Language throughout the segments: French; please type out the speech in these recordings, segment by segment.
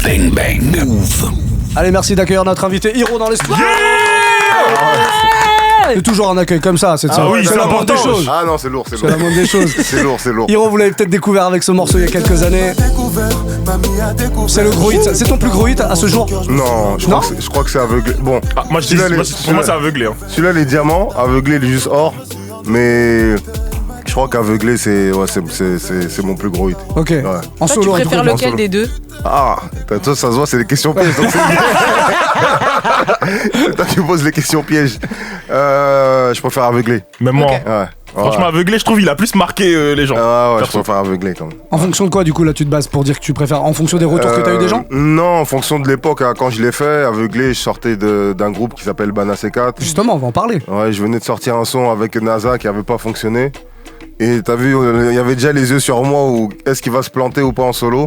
Bang Bang. Move. Allez, merci d'accueillir notre invité Hiro dans les studios. C'est toujours un accueil comme ça, c'est la moindre des choses. Ah non, c'est lourd, c'est lourd. C'est la moindre des choses. C'est lourd. Hiro, vous l'avez peut-être découvert avec ce morceau il y a quelques années. C'est le gros hit, c'est ton plus gros hit à ce jour? Non, je crois que c'est aveuglé. Bon, moi je dis, pour moi c'est aveuglé. Celui-là, les diamants, aveuglé, il est juste or. Mais je crois qu'aveuglé, c'est mon plus gros hit. Ok. Ouais. En Toi, solo, tu préfères lequel des deux? Ah, toi, ça se voit, c'est des questions pièges. Donc toi, tu poses les questions pièges. Je préfère aveuglé. Même moi. Ouais. Franchement, aveuglé, je trouve il a plus marqué les gens. Ah ouais, je préfère aveuglé quand même. En fonction de quoi, du coup, là, tu te bases pour dire que tu préfères? En fonction des retours que t'as eu des gens? Non, en fonction de l'époque. Quand je l'ai fait, aveuglé, je sortais d'un groupe qui s'appelle Bana C4. Justement, on va en parler. Ouais, je venais de sortir un son avec NASA qui avait pas fonctionné. Et t'as vu, il y avait déjà les yeux sur moi où est-ce qu'il va se planter ou pas en solo.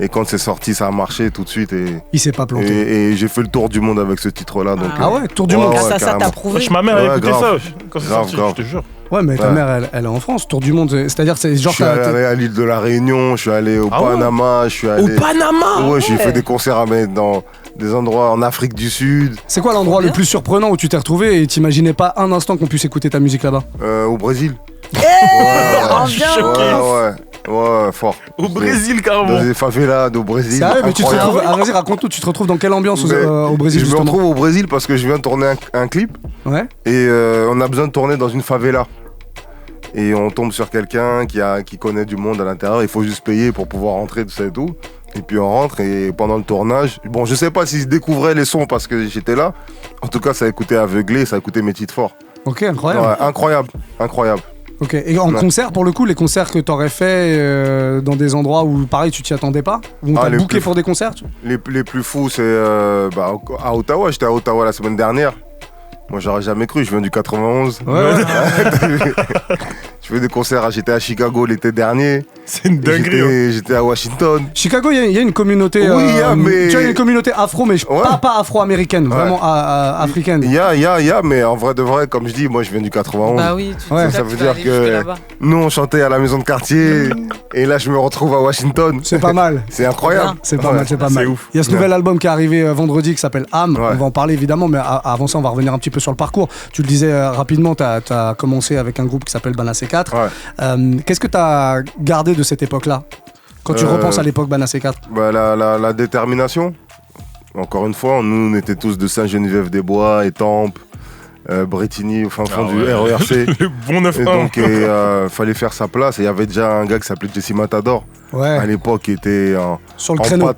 Et quand c'est sorti, ça a marché tout de suite. Et il s'est pas planté. Et j'ai fait le tour du monde avec ce titre-là. Donc, ouais, tour du monde. Grâce à ça, t'as prouvé. Ma mère a écouté ça quand c'est sorti, grave. je te jure. Ouais, mais ta mère, elle est en France, tour du monde. C'est-à-dire, c'est genre. Je suis allé à l'île de la Réunion, je suis allé au Panama, je suis allé. Au Panama? Ouais, j'ai fait des concerts dans des endroits en Afrique du Sud. C'est quoi l'endroit le plus surprenant où tu t'es retrouvé et t'imaginais pas un instant qu'on puisse écouter ta musique là-bas? Au Brésil. Ouais, fort. Au Brésil, carrément. Dans des favelas au Brésil. C'est vrai, mais tu te retrouves. Vas-y, raconte-nous, tu te retrouves dans quelle ambiance au Brésil? Je me retrouve au Brésil parce que je viens de tourner un clip. Ouais. Et on a besoin de tourner dans une favela. Et on tombe sur quelqu'un qui connaît du monde à l'intérieur. Il faut juste payer pour pouvoir rentrer, tout ça et tout. Et puis on rentre et pendant le tournage, bon, je sais pas s'ils découvraient les sons parce que j'étais là. En tout cas, ça a écouté aveuglé, ça a écouté mes titres forts. Ok, incroyable. Ouais, incroyable. Ok, et en concert, pour le coup, les concerts que t'aurais fait dans des endroits où, pareil, tu t'y attendais pas? Où on t'a booké pour des concerts? Les plus fous, c'est à Ottawa. J'étais à Ottawa la semaine dernière. Moi, j'aurais jamais cru, je viens du 91. Ouais. Je fais des concerts, j'étais à Chicago l'été dernier. C'est une dinguerie. J'étais à Washington. Chicago, il y a une communauté. Oui, mais. Tu vois, il y a une communauté afro, mais pas afro-américaine, vraiment africaine. Il y a, mais en vrai de vrai, comme je dis, moi je viens du 91. Bah oui, ça veut dire que nous on chantait à la maison de quartier et là je me retrouve à Washington. C'est pas mal. C'est incroyable. C'est pas mal. C'est ouf. Il y a ce nouvel album qui est arrivé vendredi qui s'appelle Âme. Ouais. On va en parler évidemment, mais avant ça, on va revenir un petit peu sur le parcours. Tu le disais rapidement, t'as commencé avec un groupe qui s'appelle Bana C4. Ouais. Qu'est-ce que t'as gardé de cette époque-là? Quand tu repenses à l'époque Bana C4? La détermination. Encore une fois, nous on était tous de Saint-Geneviève-des-Bois, Étampes, Bretigny, au fin fond du RERC. Le bon 9-1. Et donc fallait faire sa place. Et il y avait déjà un gars qui s'appelait Jesse Matador. Ouais. À l'époque, qui était sur le créneau.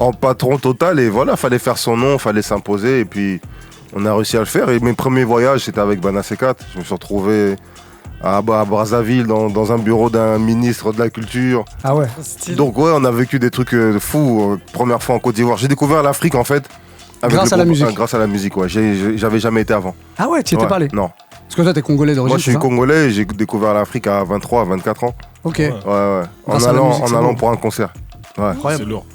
En patron total. Et voilà, fallait faire son nom, fallait s'imposer. Et puis on a réussi à le faire. Et mes premiers voyages, c'était avec Bana C4. Je me suis retrouvé à Brazzaville, dans un bureau d'un ministre de la Culture. Ah ouais. Donc ouais, on a vécu des trucs fous. Première fois en Côte d'Ivoire. J'ai découvert l'Afrique en fait. Grâce à la musique. Grâce à la musique, ouais. J'avais jamais été avant. Ah ouais, t'y étais pas allé? Non. Parce que toi, t'es congolais d'origine. Moi, je suis congolais et j'ai découvert l'Afrique à 23, 24 ans. Ok. Ouais. En allant pour un concert. Ouais. C'est lourd.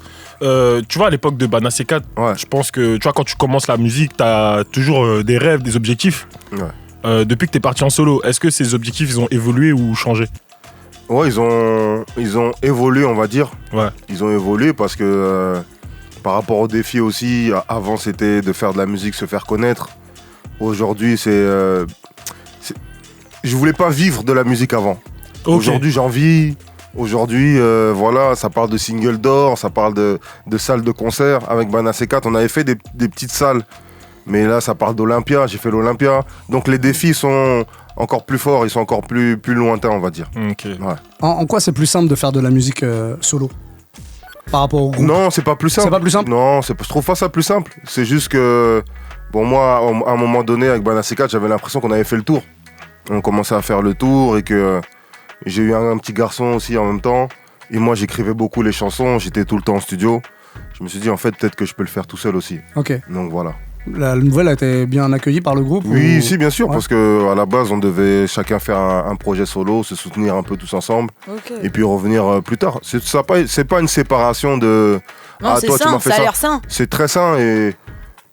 Tu vois, à l'époque de Bana C4, je pense que tu vois, quand tu commences la musique, t'as toujours des rêves, des objectifs. Ouais. Depuis que t'es parti en solo, est-ce que ces objectifs ils ont évolué ou changé? Ouais, ils ont évolué, on va dire. Ouais. Ils ont évolué parce que par rapport aux défis aussi, avant c'était de faire de la musique, se faire connaître. Aujourd'hui, je voulais pas vivre de la musique avant. Okay. Aujourd'hui, j'en vis. Aujourd'hui, voilà, ça parle de single d'or, ça parle de salles de concert. Avec Bana C4, on avait fait des petites salles. Mais là, ça parle d'Olympia, j'ai fait l'Olympia. Donc les défis sont encore plus forts, ils sont encore plus lointains, on va dire. Ok. Ouais. En quoi c'est plus simple de faire de la musique solo par rapport au groupe? Non, c'est pas plus simple. C'est pas plus simple? Non, je trouve pas ça plus simple. C'est juste que, bon, moi, à un moment donné, avec Bana C4, j'avais l'impression qu'on avait fait le tour. On commençait à faire le tour et que j'ai eu un petit garçon aussi en même temps. Et moi, j'écrivais beaucoup les chansons, j'étais tout le temps en studio. Je me suis dit, en fait, peut-être que je peux le faire tout seul aussi. Ok. Donc voilà. La nouvelle a été bien accueillie par le groupe? Oui, si, bien sûr, parce qu'à la base, on devait chacun faire un projet solo, se soutenir un peu tous ensemble, et puis revenir plus tard. C'est pas une séparation de... Non, c'est toi, sain, tu m'as fait ça a l'air sain. C'est très sain et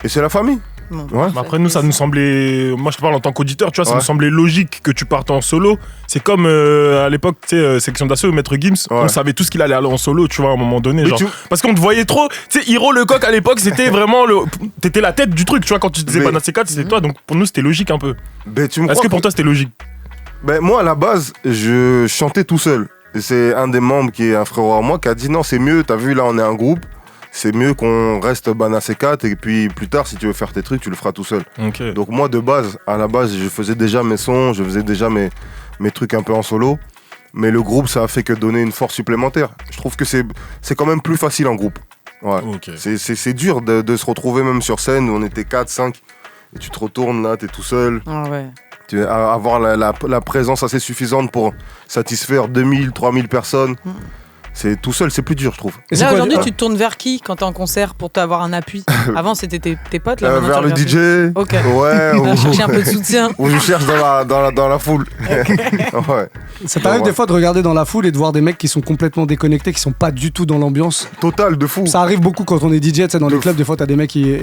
c'est la famille. Bon, Ouais. Après, nous, ça nous semblait. Moi, je te parle en tant qu'auditeur, tu vois, ça nous semblait logique que tu partes en solo. C'est comme à l'époque, tu sais, Section d'Assaut, Maître Gims, on savait tous qu'il allait aller en solo, tu vois, à un moment donné. Genre, parce qu'on te voyait trop. Tu sais, Hiro Lecoq à l'époque, c'était vraiment le. T'étais la tête du truc, tu vois, quand tu disais Banana C4, c'était toi. Donc pour nous, c'était logique un peu. Est-ce que pour toi, c'était logique? Moi, à la base, je chantais tout seul. Et c'est un des membres qui est un frérot à moi qui a dit non, c'est mieux, t'as vu, là, on est un groupe. C'est mieux qu'on reste Banana C4 et puis plus tard, si tu veux faire tes trucs, tu le feras tout seul. Okay. Donc moi, de base, à la base, je faisais déjà mes sons, je faisais déjà mes trucs un peu en solo. Mais le groupe, ça a fait que donner une force supplémentaire. Je trouve que c'est quand même plus facile en groupe. Ouais. Okay. C'est dur de se retrouver même sur scène où on était 4, 5 et tu te retournes là, t'es tout seul. Ah ouais. Tu vas avoir la présence assez suffisante pour satisfaire 2000, 3000 personnes. C'est tout seul, c'est plus dur, je trouve. Et là, aujourd'hui, tu te tournes vers qui quand t'es en concert pour t'avoir un appui? Avant, c'était tes potes, là. Vers le DJ. Ok. Ouais. Ou chercher un peu de soutien. Ou je cherche dans la foule. Okay. Ouais. Ça t'arrive des fois de regarder dans la foule et de voir des mecs qui sont complètement déconnectés, qui sont pas du tout dans l'ambiance? Total, de fou. Ça arrive beaucoup quand on est DJ, tu sais, dans les clubs, des fois, t'as des mecs qui.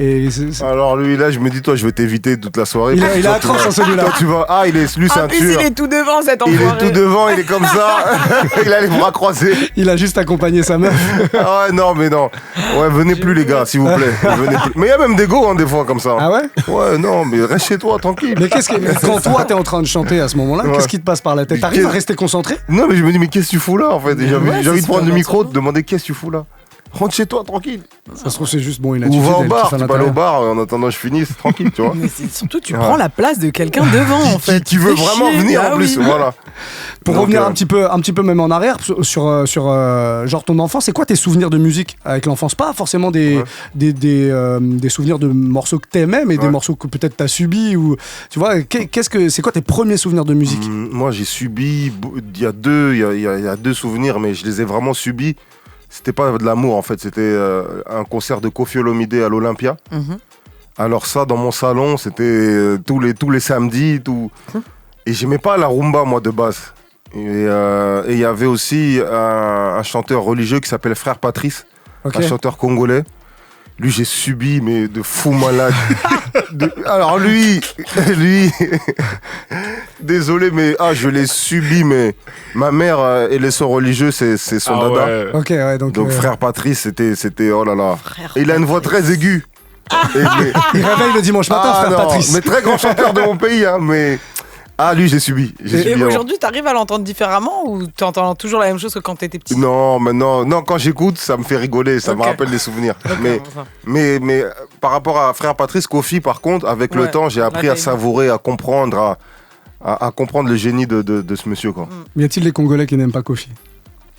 Alors lui, là, je me dis, toi, je vais t'éviter toute la soirée. Il a atroce en celui-là. Toi, tu vas. Lui, c'est un tueur. Il est tout devant, cet enfoiré. Il est tout devant, il est comme ça. Il a les bras croisés. Il a juste accompagné sa meuf. Ah ouais, non, mais non. Ouais, venez plus, les gars, s'il vous plaît. Venez plus. Mais il y a même des go, des fois, comme ça. Ah ouais? Ouais, non, mais reste chez toi, tranquille. Mais quand toi, t'es en train de chanter à ce moment-là, qu'est-ce qui te passe par la tête? T'arrives à rester concentré? Non, mais je me dis, mais qu'est-ce que tu fous là, en fait? J'ai envie de prendre le micro, de demander qu'est-ce que tu fous là. Rentre chez toi, tranquille. Ça se trouve, c'est juste bon, une attitude. Ou va au bar, tu vas aller au bar, en attendant que je finisse, tranquille, tu vois. Mais surtout, tu prends la place de quelqu'un devant, en fait. Qui veut vraiment venir, en plus, voilà. Pour revenir un petit peu même en arrière, sur genre ton enfance, c'est quoi tes souvenirs de musique avec l'enfance? Pas forcément des souvenirs de morceaux que t'aimais, mais des morceaux que peut-être t'as subis, ou tu vois, c'est quoi tes premiers souvenirs de musique? Moi, j'ai subi, il y a deux souvenirs, mais je les ai vraiment subis. C'était pas de l'amour, en fait, c'était un concert de Koffi Olomide à l'Olympia. Alors ça, dans mon salon, c'était tous les samedis, tout. Et j'aimais pas la rumba, moi, de base. Et il y avait aussi un chanteur religieux qui s'appelle Frère Patrice, un chanteur congolais. Lui, j'ai subi, mais de fou malade. Alors lui, désolé, mais je l'ai subi, mais ma mère et les sœurs religieux, c'est son dada. Ouais. Ok, ouais, donc Frère Patrice, c'était oh là là. Il a une voix très aiguë. Il réveille le dimanche matin, Frère Patrice. Mais très grand chanteur de mon pays, hein, mais... lui, j'ai subi. Et aujourd'hui, t'arrives à l'entendre différemment ou t'entends toujours la même chose que quand t'étais petit? Non, mais non, quand j'écoute, ça me fait rigoler, ça me rappelle des souvenirs. Mais par rapport à Frère Patrice, Koffi, par contre, avec le temps, j'ai appris à savourer, à comprendre, à comprendre le génie de ce monsieur, quoi. Y a-t-il des Congolais qui n'aiment pas Koffi?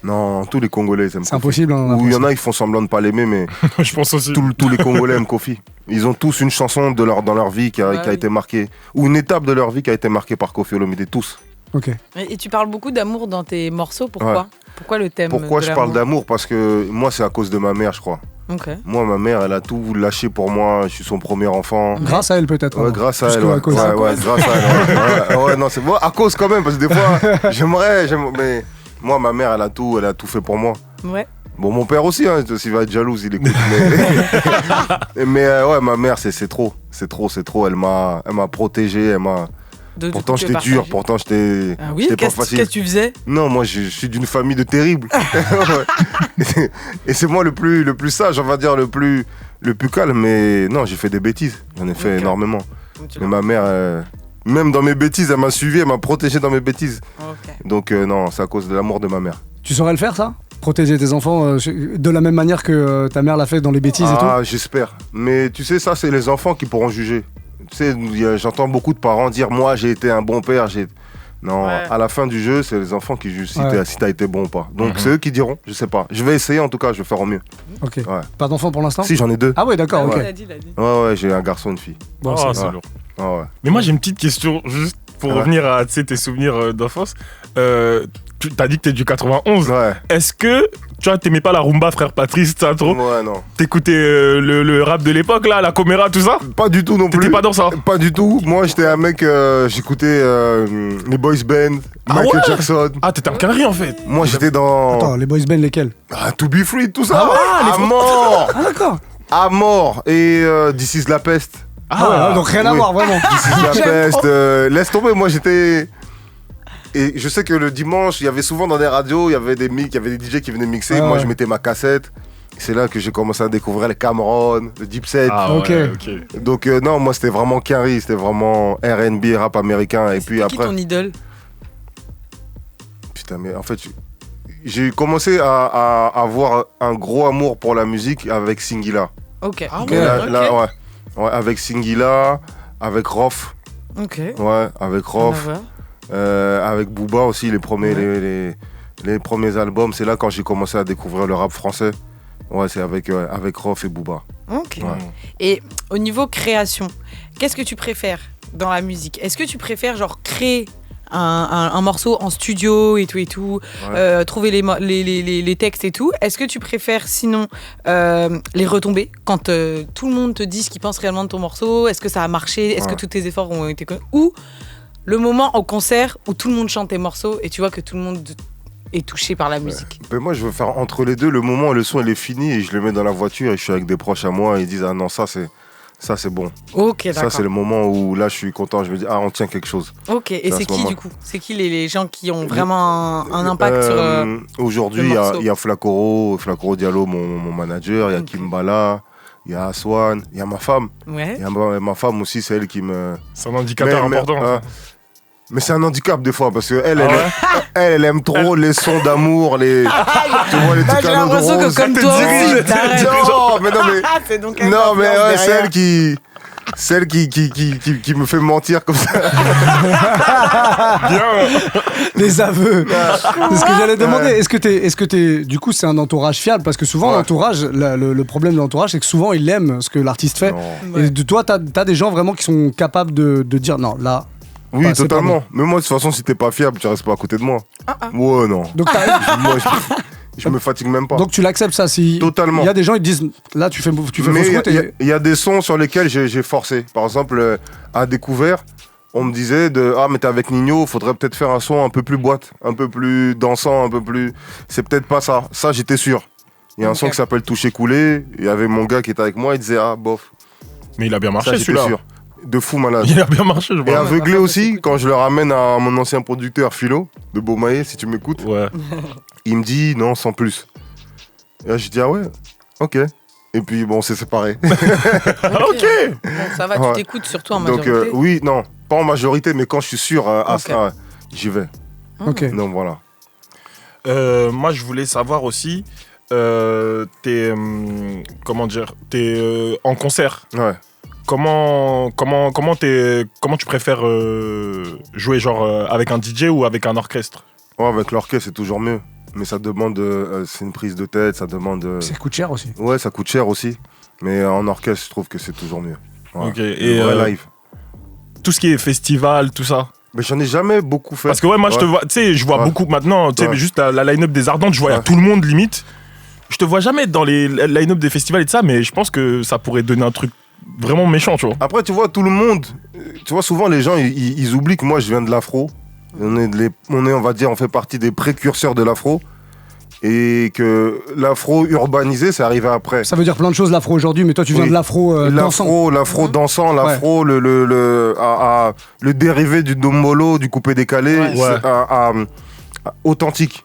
Non, tous les Congolais ils aiment Koffi. C'est impossible. Ou il y en a qui font semblant de pas l'aimer, mais je pense aussi. Tous les Congolais aiment Koffi. Ils ont tous une chanson dans leur vie qui a été marquée, ou une étape de leur vie qui a été marquée par Koffi Olomide, tous. Ok. Et tu parles beaucoup d'amour dans tes morceaux, pourquoi? Pourquoi le thème? Pourquoi je parle d'amour? Parce que moi, c'est à cause de ma mère, je crois. Okay. Moi, ma mère, elle a tout lâché pour moi. Je suis son premier enfant. Grâce à elle, peut-être. Ouais, grâce à elle. Grâce à elle. Ouais, non, c'est moi. À cause quand même, parce que des fois, j'aimerais, mais moi, ma mère, elle a tout fait pour moi. Ouais. Bon, mon père aussi, hein, s'il va être jaloux, il écoute. Mais ouais, ma mère, c'est trop. C'est trop. Elle m'a protégé, pourtant j'étais dur, pourtant j'étais pas facile. Qu'est-ce que tu faisais? Non, moi je suis d'une famille de terribles. Et c'est moi le plus sage, on va dire, le plus calme. Mais non, j'ai fait des bêtises. J'en ai fait énormément. Mais ma mère, même dans mes bêtises, elle m'a suivi, elle m'a protégé dans mes bêtises. Donc non, c'est à cause de l'amour de ma mère. Tu saurais le faire, ça? Protéger tes enfants de la même manière que ta mère l'a fait dans les bêtises et tout? Ah, j'espère. Mais tu sais, ça, c'est les enfants qui pourront juger. Tu sais, j'entends beaucoup de parents dire « Moi, j'ai été un bon père. » Non, à la fin du jeu, c'est les enfants qui jugent si t'as été bon ou pas. Donc, c'est eux qui diront, je sais pas. Je vais essayer, en tout cas, je vais faire au mieux. Ok. Ouais. Pas d'enfants pour l'instant? Si, j'en ai 2. Ah ouais, d'accord, ok. Il a dit. Ouais, j'ai un garçon et une fille. Bon, c'est lourd. Ouais. Mais moi, j'ai une petite question, juste pour revenir à tes souvenirs d'enfance. Tu t'as dit que t'es du 91. Ouais. Est-ce que tu vois, t'aimais pas la rumba, Frère Patrice, ça trop? Ouais, non. T'écoutais le rap de l'époque, là, la Comera, tout ça? Pas du tout non plus. T'étais pas dans ça? Pas du tout. Moi, j'étais un mec, j'écoutais les boys band, Michael Jackson. Ah, t'étais un carré en fait. Moi, j'étais dans. Attends, les boys band lesquels? To Be Free, tout ça. Ah, à mort. Ah, d'accord. À mort. Et This Is La Peste. Ah ouais, donc rien à voir, vraiment. La peste, laisse tomber, moi j'étais... Et je sais que le dimanche, il y avait souvent dans des radios, il y avait des DJ qui venaient mixer. Moi, je mettais ma cassette. C'est là que j'ai commencé à découvrir les Cameron, le Deep Set. Ok. Donc non, moi c'était vraiment Carrie, c'était vraiment R&B, rap américain. Et puis après. Qui ton idole? Putain, mais en fait, j'ai commencé à avoir un gros amour pour la musique avec Singila. Ok. Là, ouais, avec Singila, avec Rof. Ok. Ouais, avec Rof. Avec Booba aussi, les premiers albums. C'est là quand j'ai commencé à découvrir le rap français. Ouais, c'est avec Rof et Booba. Ok. Ouais. Et au niveau création, qu'est-ce que tu préfères dans la musique? Est-ce que tu préfères genre créer un morceau en studio et tout, trouver les textes et tout? Est-ce que tu préfères sinon les retombées quand tout le monde te dit ce qu'il pense réellement de ton morceau? Est-ce que ça a marché? Est-ce que tous tes efforts ont été connus? Ou le moment au concert où tout le monde chante tes morceaux et tu vois que tout le monde est touché par la musique? Mais moi, je veux faire entre les deux. Le moment où le son il est fini et je le mets dans la voiture et je suis avec des proches à moi et ils disent ah non, ça c'est bon. Ok, d'accord. Ça c'est le moment où là je suis content. Je me dis ah on tient quelque chose. Ok. Et c'est qui du coup? C'est qui les gens qui ont vraiment un impact sur aujourd'hui, il y a Flacoro Diallo, mon manager. Il y a Kimbala. Il y a Aswan, il y a ma femme. Ouais. Il y a ma femme aussi, c'est elle qui me... C'est un indicateur important. Mais c'est un handicap des fois, parce qu'elle elle aime trop les sons d'amour, tu vois, les trucs j'ai l'impression que comme toi aussi, c'est donc non, mais ouais, celle qui me fait mentir comme ça. Bien. Les aveux. C'est ce que j'allais demander. Est-ce que t'es du coup c'est un entourage fiable, parce que souvent l'entourage, le problème de l'entourage, c'est que souvent il aime ce que l'artiste fait. Et de toi, t'as des gens vraiment qui sont capables de dire non là. Oui, totalement. Mais moi de toute façon, si t'es pas fiable, tu restes pas à côté de moi. Ouais, non. Donc moi, je me fatigue même pas. Donc tu l'acceptes ça si. Totalement. Il y a des gens ils te disent là tu fais fausse route. Il y a des sons sur lesquels j'ai forcé. Par exemple, à Découvert, on me disait mais t'es avec Nino, faudrait peut-être faire un son un peu plus boîte, un peu plus dansant, un peu plus. C'est peut-être pas ça. Ça j'étais sûr. Il y a un son qui s'appelle Toucher Coulé. Il y avait mon gars qui était avec moi, il disait bof. Mais il a bien marché ça, celui-là. Sûr. De fou malade. Il a bien marché, je vois. Et Aveuglé aussi, quand je le ramène à mon ancien producteur Philo, de Beaumaye, si tu m'écoutes. Ouais. Il me dit non, sans plus. Et là, je dis ah ouais, ok. Et puis bon, on s'est séparés. Ok. Bon, ça va, tu t'écoutes surtout en majorité. Donc oui, non, pas en majorité, mais quand je suis sûr à ça, j'y vais. Ok. Donc voilà. Moi, je voulais savoir aussi, t'es en concert. Ouais. Comment tu préfères jouer genre avec un DJ ou avec un orchestre? Ouais, avec l'orchestre c'est toujours mieux, mais ça demande, c'est une prise de tête, ça demande. Ça coûte cher aussi. Ouais, ça coûte cher aussi, mais en orchestre je trouve que c'est toujours mieux. Ouais. Ok. Et live. Tout ce qui est festival, tout ça. Mais j'en ai jamais beaucoup fait. Parce que moi je te vois, tu sais, je vois beaucoup maintenant, tu sais, juste la line-up des Ardentes, je vois tout le monde limite. Je te vois jamais dans les line-up des festivals et tout ça, mais je pense que ça pourrait donner un truc vraiment méchant, tu vois. Après, tu vois, tout le monde, tu vois, souvent les gens, ils oublient que moi, je viens de l'afro. On va dire, on fait partie des précurseurs de l'afro. Et que l'afro urbanisé, c'est arrivé après. Ça veut dire plein de choses, l'afro aujourd'hui, mais toi, tu viens de l'afro dansant. L'afro dansant, l'afro, le dérivé du dombolo, du coupé-décalé, authentique.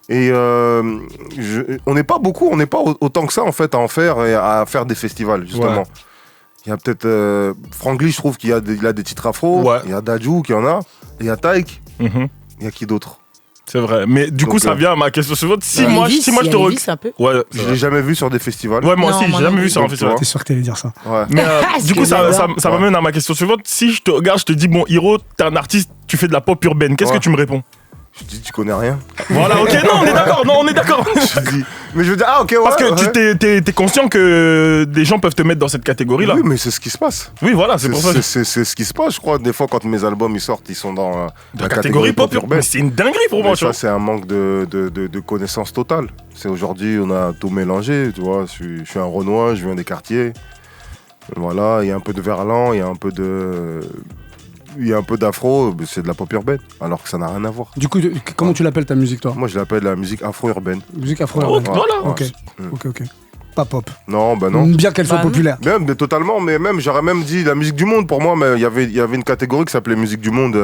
Et on n'est pas beaucoup, on n'est pas autant que ça, en fait, à en faire et à faire des festivals, justement. Ouais. Il y a peut-être Franklin, je trouve qu'il a des titres afro. Ouais. Il y a Dadju qui en a. Il y a Taïk. Il y a qui d'autre? C'est vrai. Mais du coup, ça vient à ma question suivante. Si moi je te regarde. Ouais, je l'ai jamais vu sur des festivals. Ouais, moi aussi, j'ai jamais vu sur un festival. T'es sûr que t'allais dire ça. Ouais. Mais du coup, ça m'amène à ma question suivante. Si je te regarde, je te dis, bon, Hiro, t'es un artiste, tu fais de la pop urbaine. Qu'est-ce que tu me réponds? Je dis, tu connais rien. Voilà, ok, non, on est d'accord. Mais je veux dire, ok, ouais. Parce que t'es conscient que des gens peuvent te mettre dans cette catégorie-là. Oui, mais c'est ce qui se passe. Oui, voilà, c'est pour ça. C'est ce qui se passe, je crois. Des fois, quand mes albums ils sortent, ils sont dans la catégorie pop urbaine. C'est une dinguerie pour moi, tu vois. Ça, c'est un manque de connaissance totale. C'est aujourd'hui, on a tout mélangé, tu vois. Je suis un Renois, je viens des quartiers. Voilà, il y a un peu de Verlan, il y a un peu d'afro, c'est de la pop urbaine, alors que ça n'a rien à voir. Du coup, comment tu l'appelles ta musique, toi? Moi, je l'appelle la musique afro-urbaine. Musique afro-urbaine. Voilà. Ok. Pas pop. Non, bah non. Bien qu'elle soit populaire. Même, totalement, mais même, j'aurais même dit la musique du monde pour moi, mais il y avait une catégorie qui s'appelait musique du monde.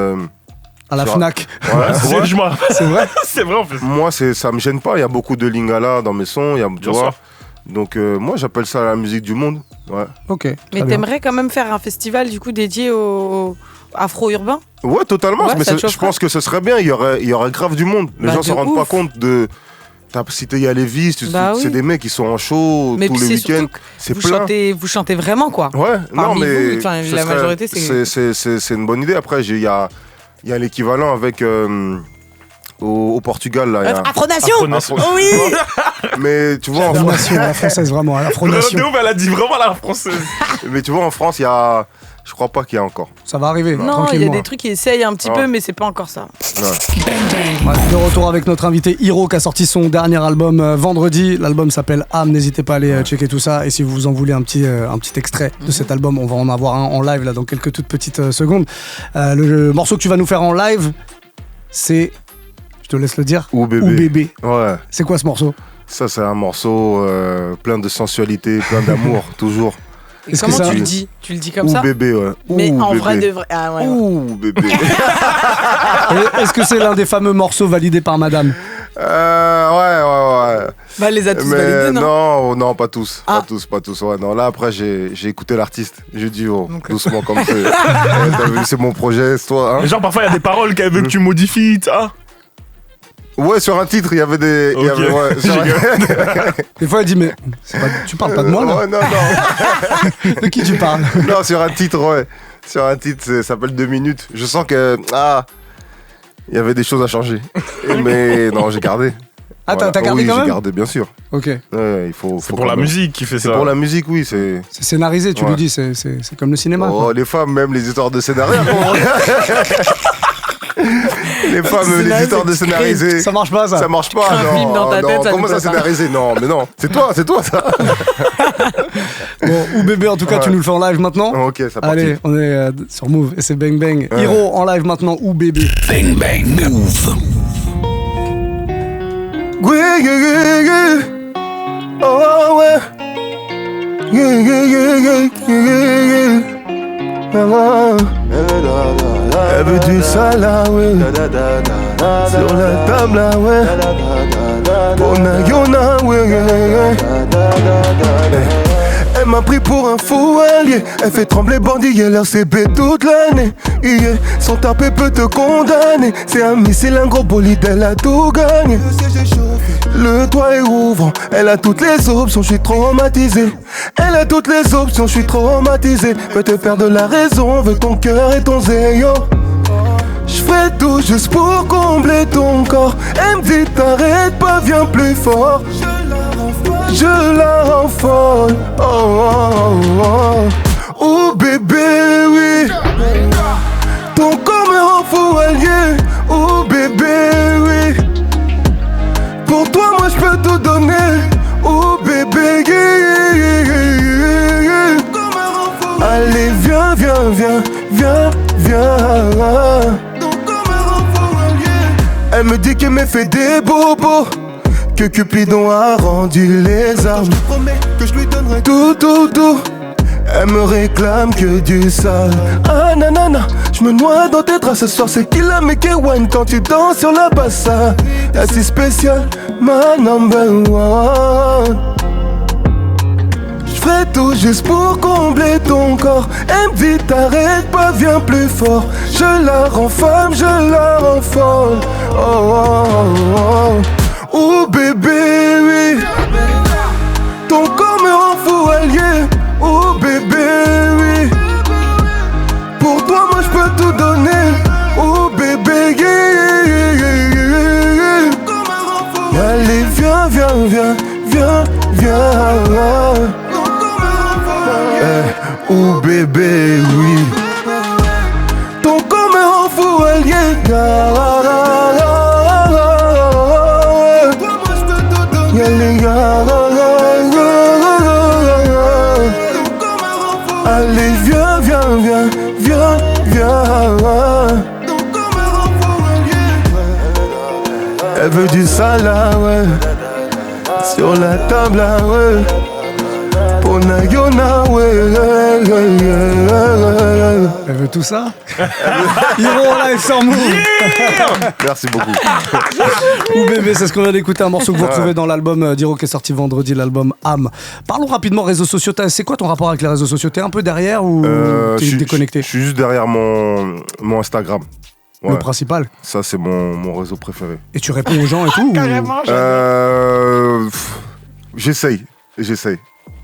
À la Fnac. Ouais, c'est vrai. C'est vrai en fait. Moi, ça me gêne pas, il y a beaucoup de lingala dans mes sons, tu vois. Donc moi, j'appelle ça la musique du monde. Ouais. Ok. Mais t'aimerais quand même faire un festival du coup dédié au afro-urbain? Ouais, totalement. Mais je pense que ce serait bien. Il y aurait grave du monde. Les gens se rendent pas compte de. T'as cité Yalévis, c'est des mecs qui sont en show tous les week-ends. C'est plein. Vous chantez vraiment quoi. Ouais. Non mais la majorité c'est une bonne idée. Après il y a l'équivalent avec. Au Portugal là. Afronation. Oh oui. Mais tu vois en France, la française vraiment, l'Afronation. Elle a dit vraiment la française. Mais tu vois en France il y a, je crois pas qu'il y a encore. Ça va arriver. Non, il y a des trucs qui essayent un petit peu, mais c'est pas encore ça. Ouais. De retour avec notre invité Hiro qui a sorti son dernier album vendredi. L'album s'appelle Âme. N'hésitez pas à aller checker tout ça. Et si vous en voulez un petit extrait de cet album, on va en avoir un en live là dans quelques toutes petites secondes. Le morceau que tu vas nous faire en live, c'est, je te laisse le dire, Ou bébé. Ouais. C'est quoi ce morceau? Ça c'est un morceau plein de sensualité, plein d'amour, toujours. Et comment tu le dis? Tu le dis comme ça? Ou bébé, ouais. Mais en vrai de vrai. Ah ouais. Ouh bébé. Est-ce que c'est l'un des fameux morceaux validés par madame? Ouais. Bah, les a tous validés, non? Non, pas tous. Pas tous. Ouais, non, là, après, j'ai écouté l'artiste. J'ai dit, doucement comme ça. T'as vu, c'est mon projet, c'est toi. Hein. Genre, parfois, il y a des paroles qu'elle veut que tu modifies, ça. Ouais, sur un titre, il y avait des. Des fois, elle dit, mais tu parles pas de moi, là? Ouais, non. De qui tu parles? Non, sur un titre, ouais. Sur un titre, ça s'appelle 2 minutes. Je sens que. Il y avait des choses à changer. Mais non, j'ai gardé. Ah, t'as gardé quand même? J'ai gardé, bien sûr. Ok. Ouais, il faut c'est pour la musique qui fait ça. C'est pour la musique, oui. C'est scénarisé, tu lui dis, c'est comme le cinéma. Oh, quoi. Les femmes, même les histoires de scénario. Les femmes, les histoires de scénarisé. Ça marche pas, ça. Ça marche pas, non. Un film dans ta tête, comment ça scénarisé? Non, mais non. C'est toi, ça. Bon, ou bébé, en tout cas, tu nous le fais en live maintenant. Ok, ça part. Allez, on est sur Move et c'est Bang Bang. Hiro en live maintenant, ou bébé. Bang Bang Move. Yeah. Oh, ouais. Yeah. Elle veut du sale, ouais. Sur la table, ouais. Yona, ouais. Elle m'a pris pour un fou allié. Elle fait trembler bandit et l'RCB toute l'année. Yeah. Son tapé peut te condamner. C'est un missile, un gros bolide, elle a tout gagné. Le toit est ouvrant, elle a toutes les options, je suis traumatisé. Elle a toutes les options, je suis traumatisé. Veut te faire de la raison, veut ton cœur et ton zéyo. Je ferai tout juste pour combler ton corps. Elle me dit t'arrêtes pas, viens plus fort. Je la rends folle. Oh bébé, oui. Ton corps me rend fou allié. Oh bébé, oui. Pour toi, moi je peux tout donner. Oh bébé, allez, viens. Elle me dit qu'elle me fait des bobos, que Cupidon a rendu les armes. Je promets que je lui donnerai tout. Elle me réclame que du sale. Ah nanana, je me noie dans tes draps ce soir. C'est qu'il a mes K1 quand tu danses sur la bassa. T'es si spécial, ma number one. J'ferai tout juste pour combler ton corps. Elle me dit t'arrêtes pas, viens plus fort. Je la rends femme, je la rends folle. Oh bébé, oui. Ton corps me rend fou allié. Oh bébé, oui. Pour toi, moi je peux tout donner. Oh bébé, allez, viens. Oh bébé, oui. Ton corps me rend fou allié. Allez, viens. Elle veut du sale, ouais. Sur la table, ouais. Yona, Yona, ouais. Elle veut tout ça. Hiro en live sur Move. Merci beaucoup. Ou bébé, c'est ce qu'on vient d'écouter, un morceau que vous retrouvez dans l'album d'Hiro qui est sorti vendredi, l'album Âme. Parlons rapidement réseaux sociaux. C'est quoi ton rapport avec les réseaux sociaux? T'es un peu derrière ou t'es déconnecté? Je suis juste derrière mon Instagram. Ouais. Le principal. Ça, c'est mon réseau préféré. Et tu réponds aux gens et tout? Carrément,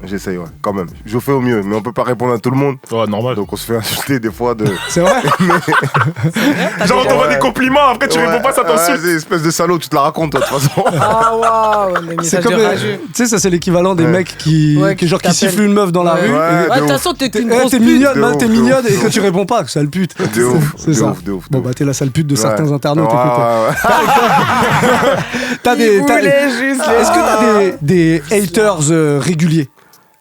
J'essaye, ouais, quand même. Je fais au mieux, mais on peut pas répondre à tout le monde. Ouais, normal. Donc on se fait insulter des fois de... C'est vrai? Genre, on t'envoie des compliments, après tu réponds pas, ça t'insulte. C'est espèce de salaud, tu te la racontes, toi, de toute façon. Ah waouh, c'est comme tu sais, ça c'est l'équivalent des mecs qui sifflent une meuf dans la rue. De toute façon, t'es une grosse t'es mignonne, t'es mignonne, et que tu réponends pas, sale pute. De ouf, c'est ça. Bon bah t'es la sale pute de certains internautes. T'as des... Est-ce que t'as des haters réguliers?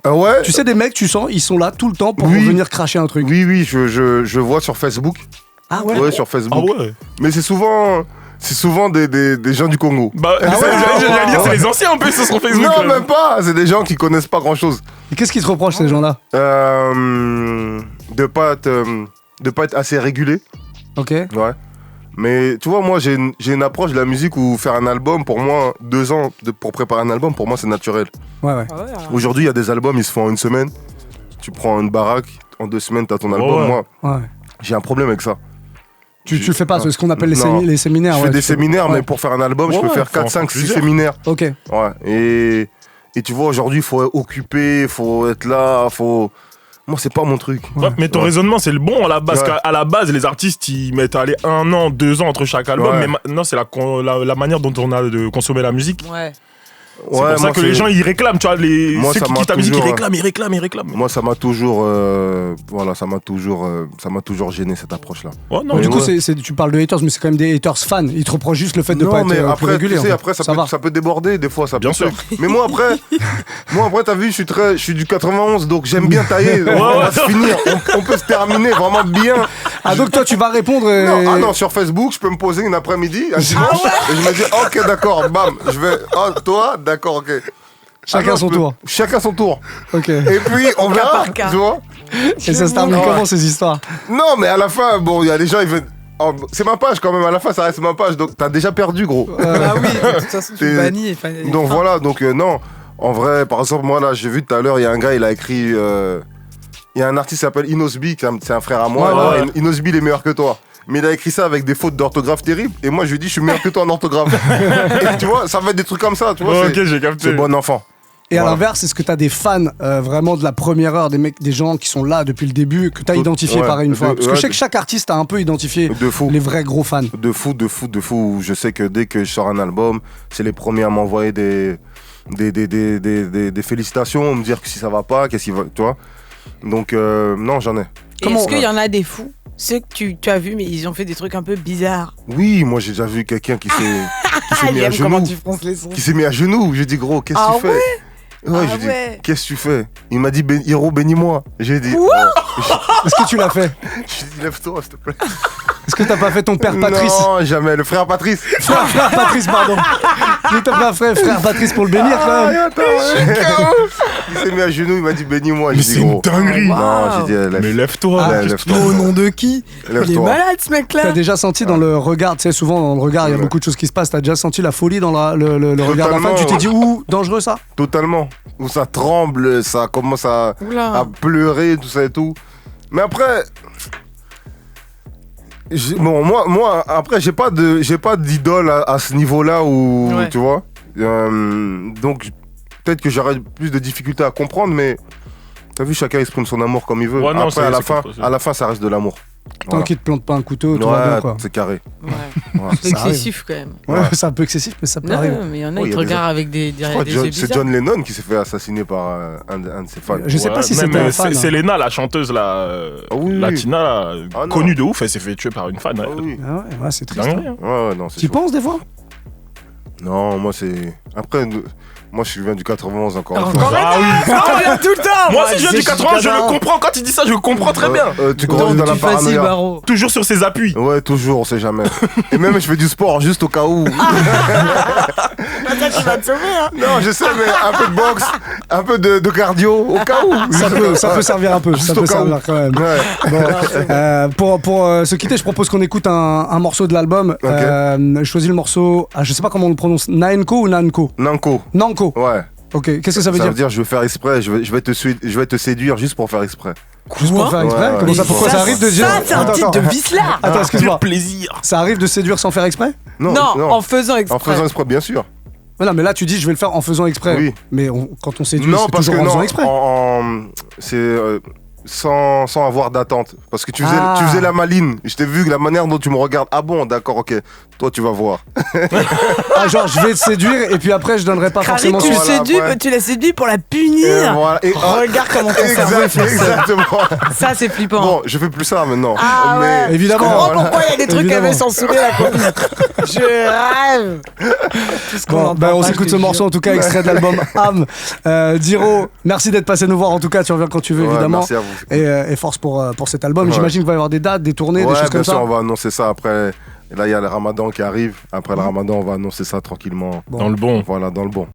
Ouais. Tu sais, des mecs, tu sens, ils sont là tout le temps pour venir cracher un truc. Oui, je vois sur Facebook. Ah ouais? Ouais, sur Facebook. Ah ouais. Mais c'est souvent des gens du Congo. Bah, j'allais dire, c'est les anciens un peu sur son Facebook. Non, même pas. C'est des gens qui connaissent pas grand chose. Et qu'est-ce qu'ils te reprochent, ces gens-là? De pas être assez régulé. Ok. Ouais. Mais tu vois, moi, j'ai une approche de la musique où faire un album, pour moi, 2 ans pour préparer un album, pour moi, c'est naturel. Ouais. Aujourd'hui, il y a des albums, ils se font en 1 semaine. Tu prends une baraque, en 2 semaines, t'as ton album. Moi, j'ai un problème avec ça. Tu le fais pas, c'est ce qu'on appelle les séminaires. Je fais des séminaires, mais pour faire un album, je peux faire 4, 5, 6 séminaires. Ok. Ouais. Et tu vois, aujourd'hui, il faut être occupé, il faut être là, Moi, c'est pas mon truc. Ouais, mais ton raisonnement, c'est le bon à la base. Ouais. À la base, les artistes, ils mettent 1 an, 2 ans entre chaque album. Ouais. Mais maintenant, c'est la manière dont on a de consommer la musique. Ouais. C'est pour ça que les gens, ils réclament. Tu vois, ceux qui quittent la musique, ils réclament. Moi, ça m'a toujours, ça m'a toujours gêné cette approche-là. Ouais, non, du coup, tu parles de haters, mais c'est quand même des haters fans. Ils te reprochent juste le fait de pas être plus régulier. Tu sais, après, ça peut déborder des fois. Ça bien peut sûr. Mais moi, après, t'as vu, je suis du 91, donc j'aime bien tailler. On va se finir. On peut se terminer vraiment bien. Ah, donc toi, tu vas répondre. Non, sur Facebook, je peux me poser une après-midi, un dimanche, et je me dis, ok, d'accord, bam, je vais. Oh, toi, d'accord, ok. Chacun son tour. Chacun son tour. Ok. Et puis, on verra, tu vois. Et ça se termine comment, ces histoires? Non, mais à la fin, bon, il y a des gens, ils veulent. Oh, c'est ma page quand même, à la fin ça reste ma page, donc t'as déjà perdu, gros. Ah oui, de toute façon, tu bannis. Donc voilà, donc non. En vrai, par exemple, moi là, j'ai vu tout à l'heure, il y a un gars, il a écrit. Il y a un artiste qui s'appelle Inosby, c'est un frère à moi. Ouais. Inosby, il est meilleur que toi. Mais il a écrit ça avec des fautes d'orthographe terribles. Et moi, je lui dis, je suis meilleur que toi en orthographe. Et tu vois, ça va être des trucs comme ça. Tu vois, ok, j'ai capté. C'est bon enfant. Et à l'inverse, est-ce que t'as des fans vraiment de la première heure, des gens qui sont là depuis le début, que t'as identifié pareil une fois? Parce que je sais que chaque artiste a un peu identifié les vrais gros fans. De fou. Je sais que dès que je sors un album, c'est les premiers à m'envoyer des félicitations, me dire que si ça va pas, qu'est-ce qu'il va, tu vois. Donc, non, j'en ai. Et est-ce qu'il y en a des fous? Ceux que tu as vus, mais ils ont fait des trucs un peu bizarres. Oui, moi j'ai déjà vu quelqu'un qui s'est mis à genoux. Comment tu fronces les sons. Qui s'est mis à genoux. J'ai dit, gros, qu'est-ce que tu fais? Ouais, j'ai dit, qu'est-ce que tu fais? Il m'a dit, Hiro, bénis-moi. J'ai dit, est-ce que tu l'as fait? J'ai dit, lève-toi, s'il te plaît. Est-ce que t'as pas fait ton père Patrice? Non, jamais. Le frère Patrice. Frère Patrice, pardon. Mais t'as pas fait frère Patrice pour le bénir quand même. Il s'est mis à genoux, il m'a dit bénis-moi. Mais c'est une dinguerie. Non, j'ai dit mais lève-toi. Lève-toi. Au nom de qui? Il est malade ce mec-là. T'as déjà senti dans le regard, tu sais, souvent dans le regard, il y a beaucoup de choses qui se passent. T'as déjà senti la folie dans le regard de la femme? Tu t'es dit, ouh, dangereux ça? Totalement. Où ça tremble, ça commence à pleurer, tout ça et tout. Mais après. Bon, moi, après, j'ai pas d'idole à ce niveau-là où, tu vois. Donc, peut-être que j'aurais plus de difficultés à comprendre, mais t'as vu, chacun exprime son amour comme il veut. Ouais, non, après, à la fin, ça reste de l'amour. Tant qu'il te plante pas un couteau, tout va bien, quoi. C'est carré. C'est excessif quand même. Ouais, c'est un peu excessif, mais ça peut arriver. Mais il y en a, ils te regardent avec des yeux bizarres. C'est John Lennon qui s'est fait assassiner par un de ses fans. Je sais pas si c'était un fan. C'est Selena, la chanteuse latina, connue de ouf, elle s'est fait tuer par une fan. Ouais, c'est triste. Ouais, non, c'est tu penses des fois? Non, moi c'est. Après, Moi, je viens du 91 encore. Ah oui, ça revient tout le temps. Moi aussi, je viens du 91, je le comprends. Quand il dit ça, je le comprends très bien. Tu grandis dans la paranoïa. Toujours sur ses appuis. Ouais, toujours, on sait jamais. Et même, je fais du sport juste au cas où. Tu vas te sauver, hein. Non, je sais, mais un peu de boxe, un peu de cardio, au cas où. Ça peut servir un peu. Ça peut servir quand même. Ouais. Bon, pour se quitter, je propose qu'on écoute un morceau de l'album. Je choisis le morceau. Je sais pas comment on le prononce. Nanko ou Nanko? Nanko. Ouais. Ok, qu'est-ce que ça veut dire? Ça veut dire je vais faire exprès, je vais te séduire juste pour faire exprès. Juste pour faire exprès? Comment ça? Pourquoi ça arrive de dire? Ça, c'est un titre de vice-là. Attends, excuse-moi. Plaisir. Ça arrive de séduire sans faire exprès? Non, en faisant exprès. En faisant exprès, bien sûr. Non, mais là tu dis je vais le faire en faisant exprès. Oui. Mais quand on séduit, c'est toujours en faisant exprès. C'est sans avoir d'attente. Parce que tu faisais la maline. Je t'ai vu la manière dont tu me regardes. Ah bon, d'accord, ok. Toi, tu vas voir. Genre, je vais te séduire et puis après, je donnerai pas forcément tu l'as séduit pour la punir. Regarde comment ton cerveau fait exactement. Ça, c'est flippant. Bon, je fais plus ça maintenant. Ah ouais. Évidemment. Je comprends pourquoi il y a des trucs qu'elle veut censurer la copine. Je rêve. Bon, on s'écoute ce morceau en tout cas, extrait de l'album Âme. Diro, merci d'être passé nous voir. En tout cas, tu reviens quand tu veux, évidemment. Merci à vous. Et force pour cet album. J'imagine qu'il va y avoir des dates, des tournées, des choses comme ça. Bien sûr, on va annoncer ça après. Et là, il y a le Ramadan qui arrive. Après le Ramadan, on va annoncer ça tranquillement. Dans le bon. Voilà, dans le bon.